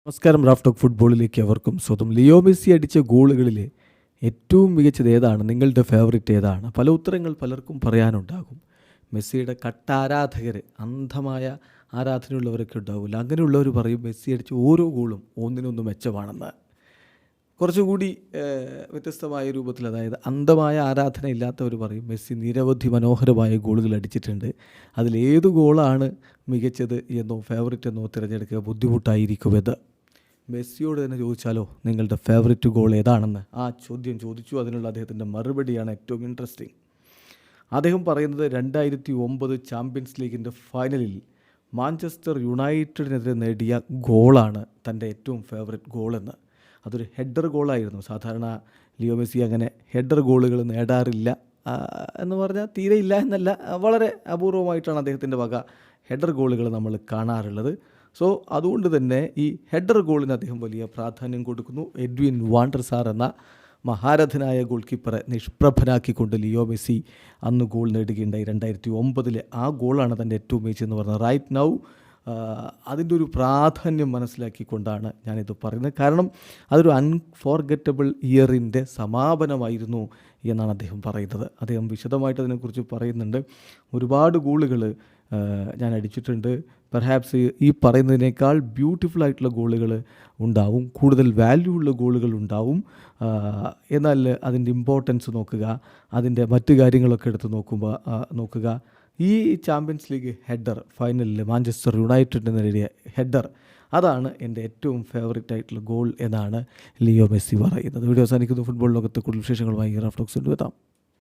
നമസ്കാരം. Raf talk ഫുട്ബോളിലേക്ക് അവർക്കും സ്വന്തം. ലിയോ മെസ്സി അടിച്ച ഗോളുകളിൽ ഏറ്റവും മികച്ചത് ഏതാണ്? നിങ്ങളുടെ ഫേവറിറ്റ് ഏതാണ്? പല ഉത്തരങ്ങൾ പലർക്കും പറയാനുണ്ടാകും. മെസ്സിയുടെ കട്ടാരാധകർ, അന്ധമായ ആരാധനയുള്ളവരൊക്കെ ഉണ്ടാവില്ല. അങ്ങനെയുള്ളവർ പറയും മെസ്സി അടിച്ച ഓരോ ഗോളും ഒന്നിനൊന്ന് മെച്ചമാണെന്ന്. കുറച്ചുകൂടി വ്യത്യസ്തമായ രൂപത്തിൽ, അതായത് അന്ധമായ ആരാധന ഇല്ലാത്തവർ പറയും മെസ്സി നിരവധി മനോഹരമായ ഗോളുകൾ അടിച്ചിട്ടുണ്ട്, അതിലേത് ഗോളാണ് മികച്ചത് എന്നോ ഫേവറിറ്റ് എന്നോ തിരഞ്ഞെടുക്കുക ബുദ്ധിമുട്ടായിരിക്കുമെന്ന്. മെസ്സിയോട് തന്നെ ചോദിച്ചാലോ നിങ്ങളുടെ ഫേവറിറ്റ് ഗോൾ ഏതാണെന്ന്? ആ ചോദ്യം ചോദിച്ചു. അതിനുള്ള അദ്ദേഹത്തിൻ്റെ മറുപടിയാണ് ഏറ്റവും ഇൻട്രസ്റ്റിംഗ്. അദ്ദേഹം പറയുന്നത് 2009 ചാമ്പ്യൻസ് ലീഗിൻ്റെ ഫൈനലിൽ മാഞ്ചസ്റ്റർ യുണൈറ്റഡിനെതിരെ നേടിയ ഗോളാണ് തൻ്റെ ഏറ്റവും ഫേവറിറ്റ് ഗോളെന്ന്. അതൊരു ഹെഡർ ഗോളായിരുന്നു. സാധാരണ ലിയോ മെസ്സി അങ്ങനെ ഹെഡർ ഗോളുകൾ നേടാറില്ല എന്ന് പറഞ്ഞാൽ തീരെ ഇല്ല എന്നല്ല, വളരെ അപൂർവമായിട്ടാണ് അദ്ദേഹത്തിൻ്റെ വക ഹെഡർ ഗോളുകൾ നമ്മൾ കാണാറുള്ളത്. സോ അതുകൊണ്ട് തന്നെ ഈ ഹെഡർ ഗോളിന് അദ്ദേഹം വലിയ പ്രാധാന്യം കൊടുക്കുന്നു. എഡ്വിൻ വാണ്ടർ സാർ എന്ന മഹാരഥനായ ഗോൾ കീപ്പറെ നിഷ്പ്രഭനാക്കിക്കൊണ്ട് ലിയോ മെസ്സി അന്ന് ഗോൾ നേടുകയുണ്ടായി 2009. ആ ഗോളാണ് തൻ്റെ ഏറ്റവും മികച്ചെന്ന് പറഞ്ഞത്. റൈറ്റ് നൗ അതിൻ്റെ ഒരു പ്രാധാന്യം മനസ്സിലാക്കിക്കൊണ്ടാണ് ഞാനിത് പറയുന്നത്. കാരണം അതൊരു അൺഫോർഗറ്റബിൾ ഇയറിൻ്റെ സമാപനമായിരുന്നു എന്നാണ് അദ്ദേഹം പറയുന്നത്. അദ്ദേഹം വിശദമായിട്ട് അതിനെക്കുറിച്ച് പറയുന്നുണ്ട്. ഒരുപാട് ഗോളുകൾ ഞാൻ അടിച്ചിട്ടുണ്ട്. പെർഹാപ്സ് ഈ പറയുന്നതിനേക്കാൾ ബ്യൂട്ടിഫുൾ ആയിട്ടുള്ള ഗോളുകൾ ഉണ്ടാവും, കൂടുതൽ വാല്യൂ ഉള്ള ഗോളുകൾ ഉണ്ടാവും. എന്നാൽ അതിൻ്റെ ഇമ്പോർട്ടൻസ് നോക്കുക, അതിൻ്റെ മറ്റു കാര്യങ്ങളൊക്കെ എടുത്ത് നോക്കുക. ഈ ചാമ്പ്യൻസ് ലീഗ് ഹെഡർ ഫൈനലിൽ മാഞ്ചസ്റ്റർ യുണൈറ്റഡിന് നേടിയ ഹെഡർ, അതാണ് എൻ്റെ ഏറ്റവും ഫേവറേറ്റ് ആയിട്ടുള്ള ഗോൾ എന്നാണ് ലിയോ മെസ്സി പറയുന്നത്. വീഡിയോ അവസാനിക്കുന്നു. ഫുട്ബോൾ ലോകത്ത് കൂടുതൽ വിശേഷങ്ങളുമായി റാഫ് ടോക്സ് കൊണ്ടുവെത്താം.